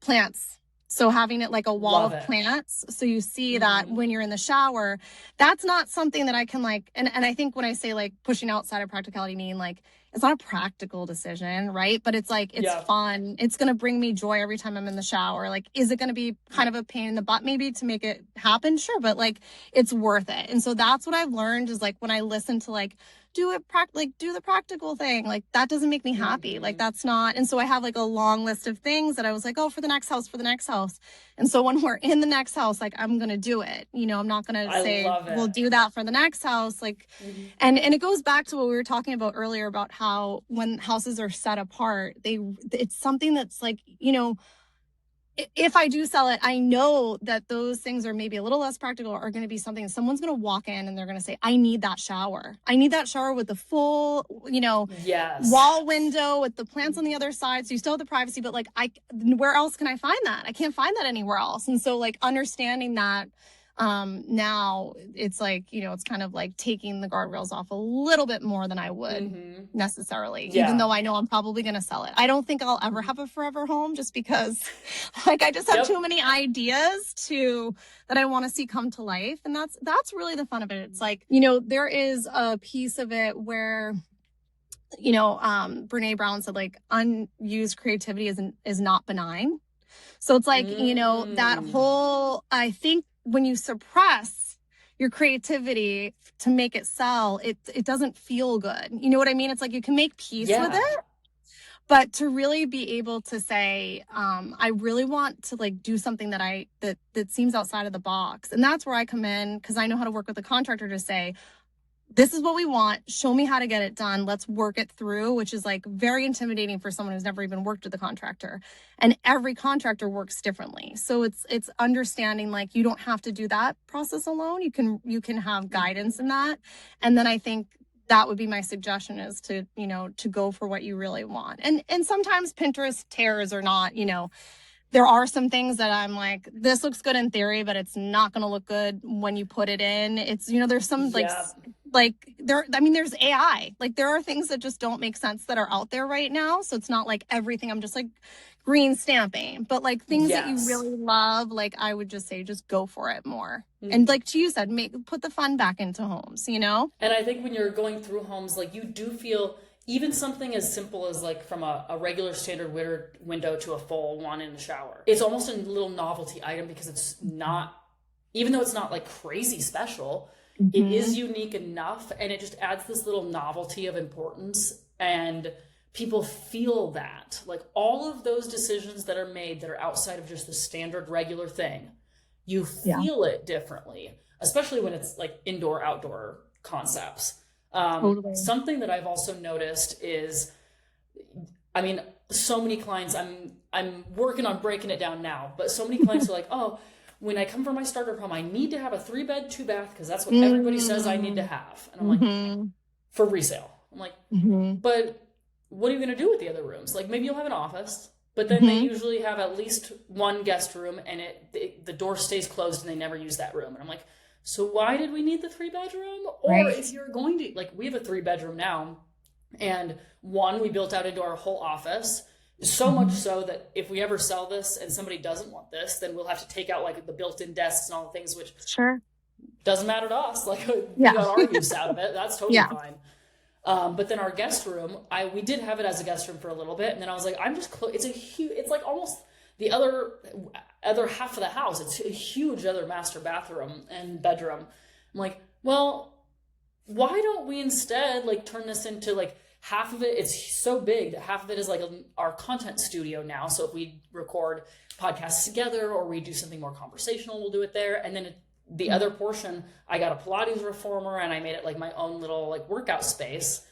plants. So having it like a wall of plants. So you see that when you're in the shower, that's not something that I can like, and I think when I say like pushing outside of practicality, mean like, it's not a practical decision, right? But it's like, it's fun. It's going to bring me joy every time I'm in the shower. Like, is it going to be kind of a pain in the butt maybe to make it happen? Sure. But like, it's worth it. And so that's what I've learned is like, when I listen to like, do the practical thing, like that doesn't make me happy. Like that's not. And so I have like a long list of things that I was like, oh, for the next house. And so when we're in the next house, like I'm going to do it, you know, I'm not going to say we'll do that for the next house. Like, and it goes back to what we were talking about earlier about how when houses are set apart, it's something that's like, you know, if I do sell it, I know that those things are maybe a little less practical, are going to be something someone's going to walk in and they're going to say, I need that shower. I need that shower with the full, you know, wall window with the plants on the other side. So you still have the privacy, but like, where else can I find that? I can't find that anywhere else. And so like understanding that, Now it's like, it's kind of like taking the guardrails off a little bit more than I would necessarily, even though I know I'm probably going to sell it. I don't think I'll ever have a forever home, just because like I just have too many ideas that I want to see come to life. And that's really the fun of it. It's like, there is a piece of it where, Brene Brown said, like, unused creativity is not benign. So it's like, that whole, I think when you suppress your creativity to make it sell, it doesn't feel good. You know what I mean? It's like you can make peace with it, but to really be able to say, I really want to like do something that seems outside of the box. And that's where I come in, because I know how to work with the contractor to say, this is what we want. Show me how to get it done. Let's work it through, which is like very intimidating for someone who's never even worked with a contractor. And every contractor works differently. So it's understanding like you don't have to do that process alone. You can have guidance in that. And then I think that would be my suggestion, is to go for what you really want. And sometimes Pinterest tears or not, there are some things that I'm like, this looks good in theory, but it's not going to look good when you put it in. It's, there's some there's AI. Like there are things that just don't make sense that are out there right now. So it's not like everything I'm just like green stamping, but like things that you really love, like I would just say, just go for it more. And like you said, put the fun back into homes, And I think when you're going through homes, like you do feel, even something as simple as like from a regular standard window to a full one in the shower, it's almost a little novelty item, because it's not, even though it's not like crazy special, it is unique enough, and it just adds this little novelty of importance, and people feel that. Like all of those decisions that are made that are outside of just the standard regular thing, you feel it differently, especially when it's like indoor outdoor concepts. Totally. Something that I've also noticed is, I mean, so many clients, I'm working on breaking it down now, but so many clients are like, oh, when I come for my starter home, I need to have a 3-bed, 2-bath, because that's what everybody says I need to have. And I'm like, for resale. I'm like, but what are you going to do with the other rooms? Like maybe you'll have an office, but then they usually have at least one guest room, and the door stays closed and they never use that room. And I'm like, so why did we need the 3-bedroom? Or if you're going to, like, we have a 3-bedroom now, and one we built out into our whole office, so much so that if we ever sell this and somebody doesn't want this, then we'll have to take out like the built-in desks and all the things, which doesn't matter to us. Like we got our use out of it. That's totally fine. But then our guest room, we did have it as a guest room for a little bit, and then I was like, it's like almost the other half of the house. It's a huge other master bathroom and bedroom. I'm like, well, why don't we instead like turn this into like half of it? It's so big that half of it is like our content studio now. So if we record podcasts together or we do something more conversational, we'll do it there. And then the other portion, I got a Pilates reformer and I made it like my own little like workout space.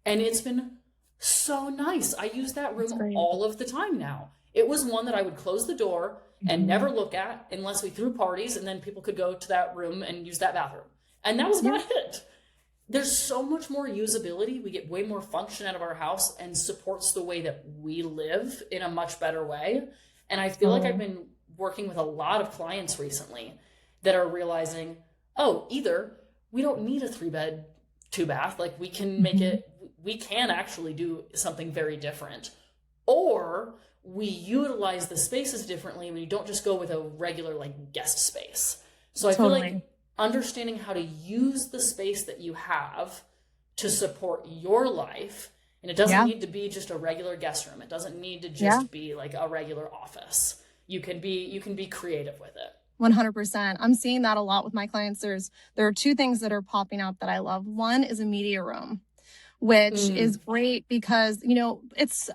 And it's been so nice. I use that room all of the time now. It was one that I would close the door and never look at unless we threw parties, and then people could go to that room and use that bathroom. And that was about it. There's so much more usability. We get way more function out of our house, and supports the way that we live in a much better way. And I feel like I've been working with a lot of clients recently that are realizing, either we don't need a 3-bed, 2-bath, like we can make it, we can actually do something very different, or we utilize the spaces differently and we don't just go with a regular like guest space. So I feel like understanding how to use the space that you have to support your life, and it doesn't need to be just a regular guest room. It doesn't need to just be like a regular office. You can be creative with it. 100%. I'm seeing that a lot with my clients. There are 2 things that are popping up that I love. One is a media room, which is great because, it's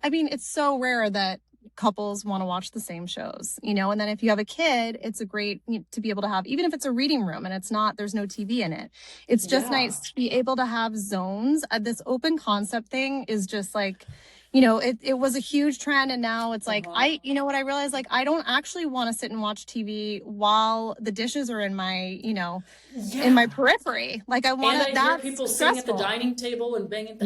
so rare that couples want to watch the same shows, and then if you have a kid, it's a great to be able to have, even if it's a reading room and there's no TV in it. It's just nice to be able to have zones. This open concept thing is just like, it was a huge trend, and now it's like, what I realized, like, I don't actually want to sit and watch TV while the dishes are in my, in my periphery. Like I want to, hear people sitting at the dining table and banging.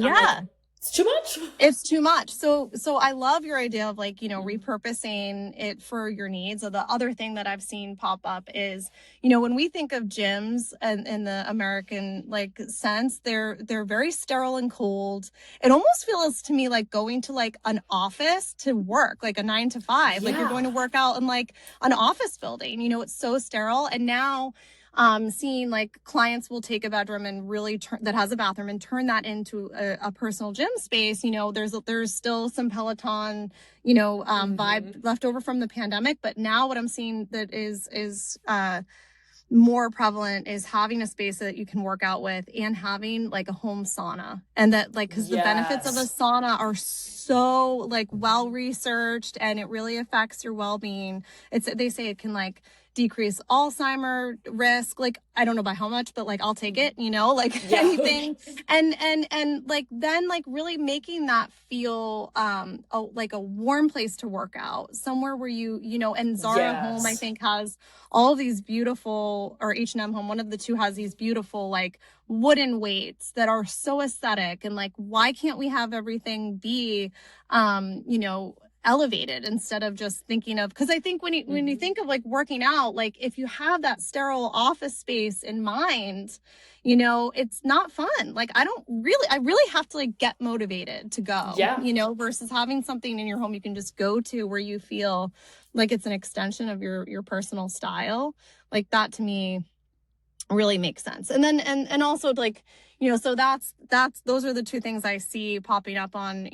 It's too much. It's too much. So I love your idea of like, repurposing it for your needs. So the other thing that I've seen pop up is, when we think of gyms and in the American like sense, they're very sterile and cold. It almost feels to me like going to like an office to work, like a 9 to 5, like you're going to work out in like an office building, it's so sterile. And now seeing like clients will take a bedroom and really that has a bathroom and turn that into a personal gym space. There's still some Peloton, vibe left over from the pandemic, but now what I'm seeing that is more prevalent is having a space that you can work out with and having like a home sauna, and that like, because the benefits of a sauna are so like well researched and it really affects your well-being. They say it can like decrease Alzheimer risk. Like, I don't know by how much, but like, I'll take it, anything. And like, then like really making that feel, like a warm place to work out, somewhere where and Zara Home, I think, has all of these beautiful, or H&M Home, one of the two has these beautiful, like wooden weights that are so aesthetic. And like, why can't we have everything be, elevated instead of just thinking of, because I think when you think of like working out, like if you have that sterile office space in mind, it's not fun. Like I really have to like get motivated to go, versus having something in your home you can just go to where you feel like it's an extension of your personal style. Like that to me really makes sense. And then and also like, so that's those are the two things I see popping up on,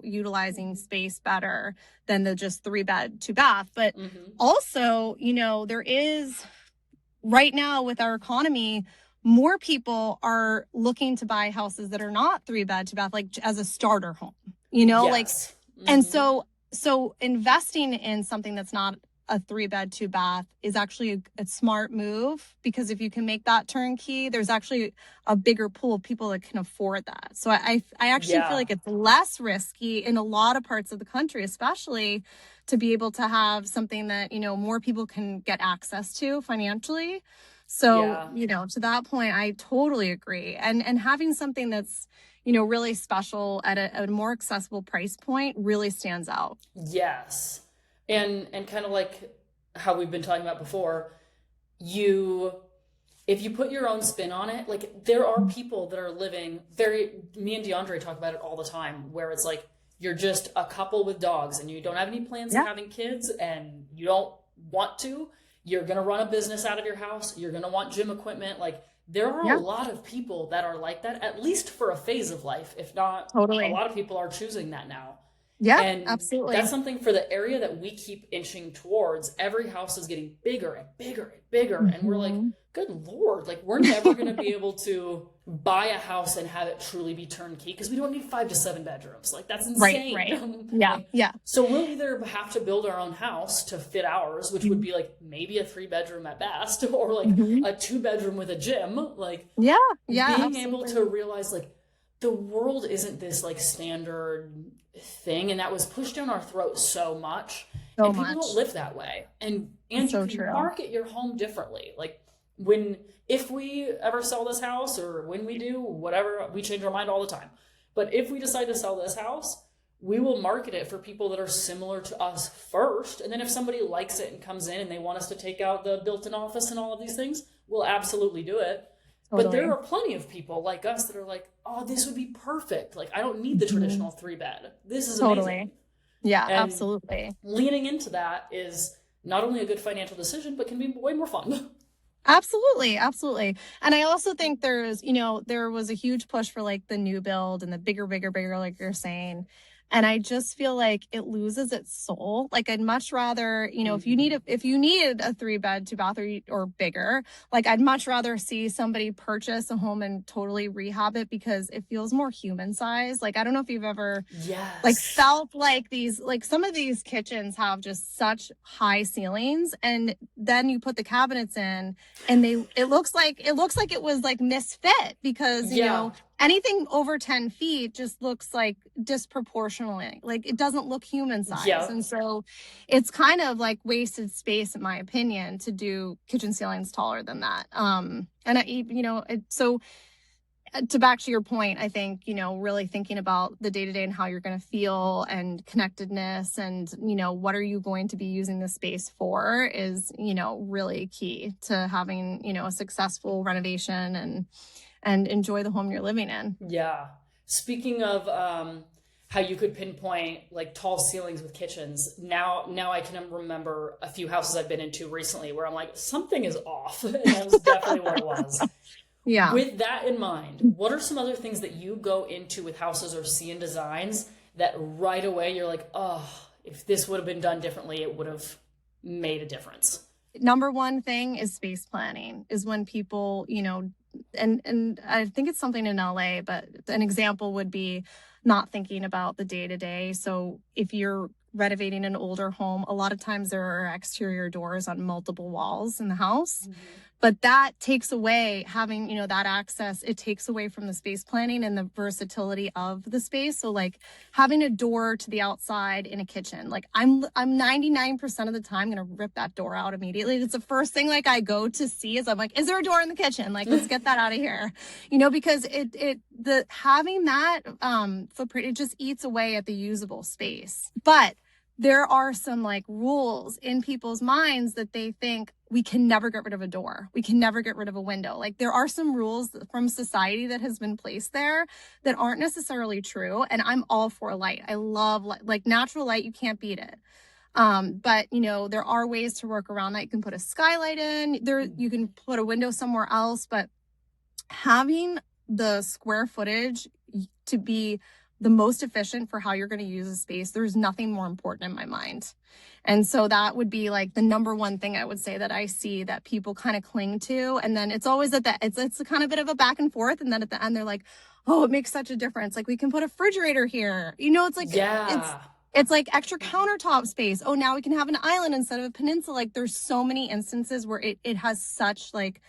utilizing space better than the just 3-bed 2-bath. But also, there is right now with our economy, more people are looking to buy houses that are not 3-bed 2-bath, like as a starter home, like, and so investing in something that's not a 3-bed 2-bath is actually a smart move, because if you can make that turnkey, there's actually a bigger pool of people that can afford that. So I actually feel like it's less risky in a lot of parts of the country, especially to be able to have something that, more people can get access to financially. So, to that point, I totally agree. And having something that's, really special at a more accessible price point really stands out. Yes. And kind of like how we've been talking about before, if you put your own spin on it, like there are people that are living me and DeAndre talk about it all the time, where it's like, you're just a couple with dogs and you don't have any plans of having kids and you don't want to, you're going to run a business out of your house. You're going to want gym equipment. Like there are a lot of people that are like that, at least for a phase of life. If not, a lot of people are choosing that now. Yeah, and absolutely. That's something for the area that we keep inching towards. Every house is getting bigger and bigger and bigger. And we're like, good Lord, like we're never going to be able to buy a house and have it truly be turnkey, because we don't need 5 to 7 bedrooms. Like that's insane. Right. Yeah. So we'll either have to build our own house to fit ours, which would be like maybe a 3-bedroom at best, or like a 2-bedroom with a gym. Like being absolutely. able to realize like the world isn't this like standard thing, and that was pushed down our throats so much. People don't live that way, and so you can market your home differently. Like if we ever sell this house, or when we do, whatever, we change our mind all the time, but if we decide to sell this house, we will market it for people that are similar to us first, and then if somebody likes it and comes in and they want us to take out the built-in office and all of these things, we'll absolutely do it. But there are plenty of people like us that are like, oh, this would be perfect. Like, I don't need the traditional 3-bed. This is amazing. Yeah, and absolutely. Leaning into that is not only a good financial decision, but can be way more fun. Absolutely. And I also think there was a huge push for like the new build and the bigger, like you're saying. And I just feel like it loses its soul. Like I'd much rather, if you needed a 3-bed 2-bath or bigger, like I'd much rather see somebody purchase a home and totally rehab it, because it feels more human size. Like I don't know if you've ever like felt like some of these kitchens have just such high ceilings, and then you put the cabinets in and it looks like it was like misfit, because you know, anything over 10 feet just looks like disproportionately, like it doesn't look human size. And so it's kind of like wasted space, in my opinion, to do kitchen ceilings taller than that. And to back to your point, I think, really thinking about the day-to-day and how you're going to feel and connectedness and, what are you going to be using the space for is, really key to having, a successful renovation and enjoy the home you're living in. Yeah. Speaking of how you could pinpoint like tall ceilings with kitchens, now I can remember a few houses I've been into recently where I'm like, something is off. And that was definitely what it was. Yeah. With that in mind, what are some other things that you go into with houses or see in designs that right away you're like, oh, if this would have been done differently, it would have made a difference? Number one thing is space planning, is when people, and I think it's something in LA, but an example would be not thinking about the day to day. So if you're renovating an older home, a lot of times there are exterior doors on multiple walls in the house. Mm-hmm. But that takes away having, that access. It takes away from the space planning and the versatility of the space. So like having a door to the outside in a kitchen, like I'm 99% of the time going to rip that door out immediately. It's the first thing like I go to see is I'm like, is there a door in the kitchen? Like, let's get that out of here, because having that footprint, it just eats away at the usable space. But there are some like rules in people's minds that they think we can never get rid of a door. We can never get rid of a window. Like there are some rules from society that has been placed there that aren't necessarily true. And I'm all for light. I love like natural light. You can't beat it. But there are ways to work around that. You can put a skylight in there. You can put a window somewhere else, but having the square footage to be the most efficient for how you're going to use a space, there's nothing more important in my mind. And so that would be like the number one thing I would say that I see that people kind of cling to. And then it's always it's a kind of bit of a back and forth. And then at the end, they're like, oh, it makes such a difference. Like we can put a refrigerator here. It's like, it's like extra countertop space. Oh, now we can have an island instead of a peninsula. Like there's so many instances where it has such like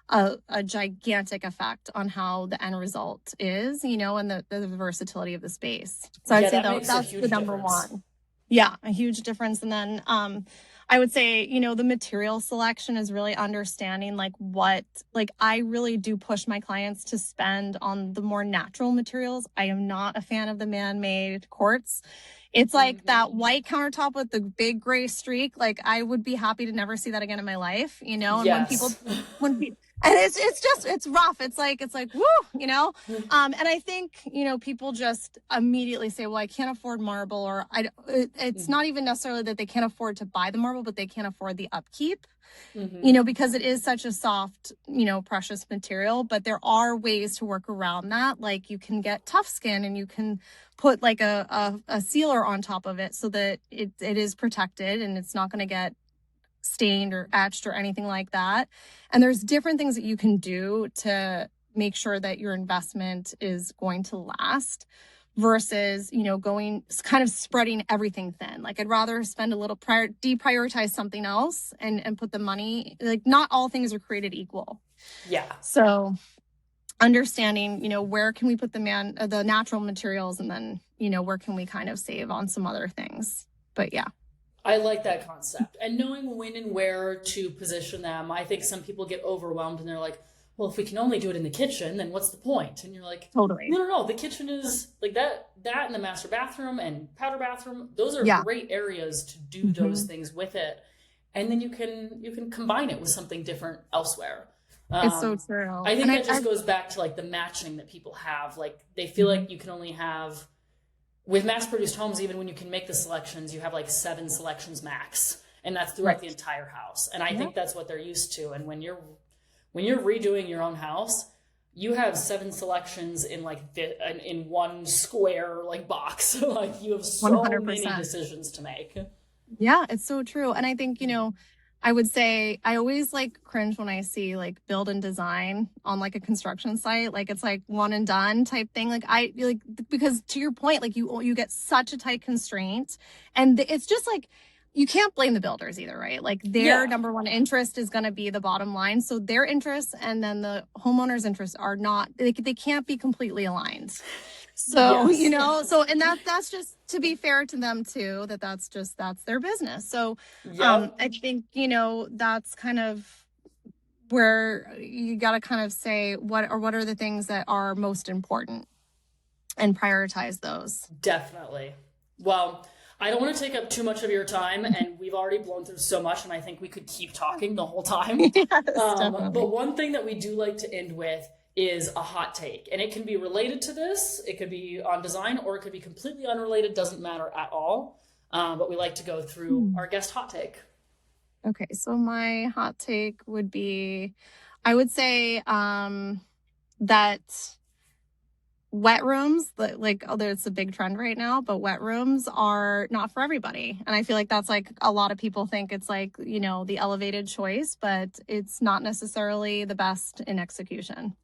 a gigantic effect on how the end result is, and the versatility of the space. So I'd say that's the number one. Yeah, a huge difference. And then I would say, the material selection is really understanding like I really do push my clients to spend on the more natural materials. I am not a fan of the man-made quartz. It's like that white countertop with the big gray streak. Like I would be happy to never see that again in my life, and yes. And it's rough. It's like, woo, and I think, people just immediately say, well, I can't afford marble, or it's not even necessarily that they can't afford to buy the marble, but they can't afford the upkeep, because it is such a soft, precious material. But there are ways to work around that. Like you can get tough skin and you can put like a sealer on top of it so that it is protected and it's not going to get stained or etched or anything like that. And there's different things that you can do to make sure that your investment is going to last versus, going kind of spreading everything thin. Like I'd rather spend a little deprioritize something else and put the money, like not all things are created equal. Yeah. So understanding, where can we put the natural materials, and then, where can we kind of save on some other things. But yeah. I like that concept. And knowing when and where to position them. I think some people get overwhelmed and they're like, well, if we can only do it in the kitchen, then what's the point? And you're like, totally. No. The kitchen is like that and the master bathroom and powder bathroom. Those are great areas to do those things with it. And then you can combine it with something different elsewhere. It's so true. I think that goes back to like the matching that people have. Like they feel like you can only have, with mass-produced homes, even when you can make the selections, you have like 7 selections max, and that's throughout the entire house. And I think that's what they're used to. And when you're redoing your own house, you have 7 selections in like in one square like box. Like you have so 100%. Many decisions to make. Yeah, it's so true. And I think I would say I always like cringe when I see like build and design on like a construction site. Like it's like one and done type thing. Like because to your point, like you get such a tight constraint, and it's just like, you can't blame the builders either, right? Like their number one interest is going to be the bottom line. So their interests and then the homeowner's interests are not, they can't be completely aligned. So, and that's just to be fair to them too, that's their business. So, I think, that's kind of where you got to kind of say what are the things that are most important and prioritize those. Definitely. Well, I don't want to take up too much of your time, and we've already blown through so much, and I think we could keep talking the whole time. Yes, but one thing that we do like to end with is a hot take, and it can be related to this. It could be on design, or it could be completely unrelated. Doesn't matter at all. But we like to go through our guest hot take. Okay, so my hot take would be, I would say that wet rooms, like, although it's a big trend right now, but wet rooms are not for everybody. And I feel like that's like a lot of people think it's like, you know, the elevated choice, but it's not necessarily the best in execution.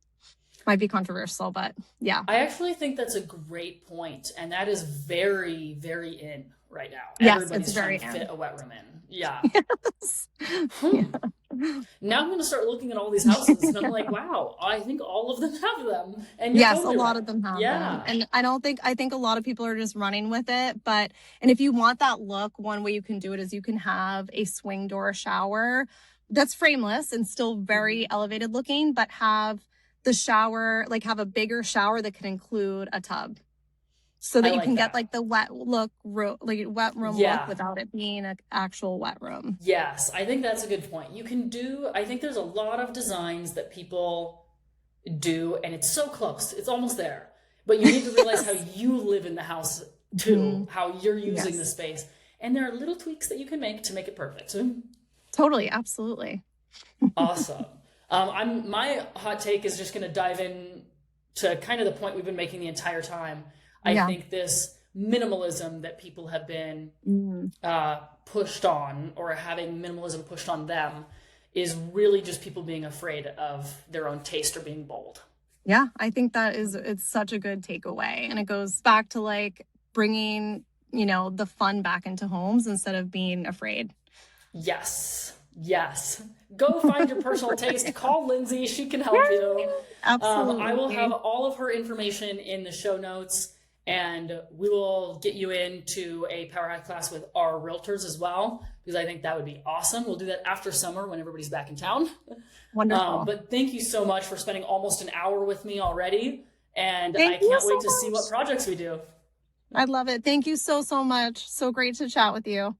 Might be controversial, but yeah. I actually think that's a great point, and that is very, very in right now. Yes, Everybody's it's trying very to fit a wet room in. Yeah. Yes. Yeah. Now I'm going to start looking at all these houses, and I'm like, wow, I think all of them have them. And Yes, totally a lot right. of them have Yeah. them. And I think a lot of people are just running with it. And if you want that look, one way you can do it is you can have a swing door shower that's frameless and still very elevated looking, but have the shower, like have a bigger shower that can include a tub. So that you can get like the wet room look without it being an actual wet room. Yes, I think that's a good point. I think there's a lot of designs that people do, and it's so close. It's almost there. But you need to realize how you live in the house too, how you're using the space. And there are little tweaks that you can make to make it perfect. Totally, absolutely. Awesome. My hot take is just going to dive in to kind of the point we've been making the entire time. I think this minimalism that people have been pushed on, or having minimalism pushed on them, is really just people being afraid of their own taste or being bold. Yeah, I think it's such a good takeaway. And it goes back to like bringing, you know, the fun back into homes instead of being afraid. Yes. Go find your personal taste. Call Lindsay. She can help you. Absolutely. I will have all of her information in the show notes. And we will get you into a powerhouse class with our realtors as well, because I think that would be awesome. We'll do that after summer when everybody's back in town. Wonderful. But thank you so much for spending almost an hour with me already. And I can't wait to see what projects we do. I love it. Thank you so much. So great to chat with you.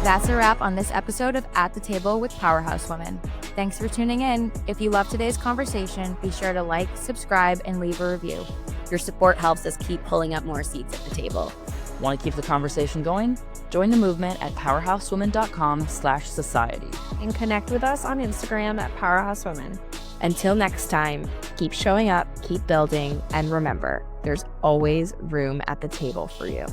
That's a wrap on this episode of At the Table with Powerhouse Women. Thanks for tuning in. If you love today's conversation, be sure to like, subscribe, and leave a review. Your support helps us keep pulling up more seats at the table. Want to keep the conversation going? Join the movement at powerhousewomen.com/society. And connect with us on Instagram at Powerhouse Women. Until next time, keep showing up, keep building, and remember, there's always room at the table for you.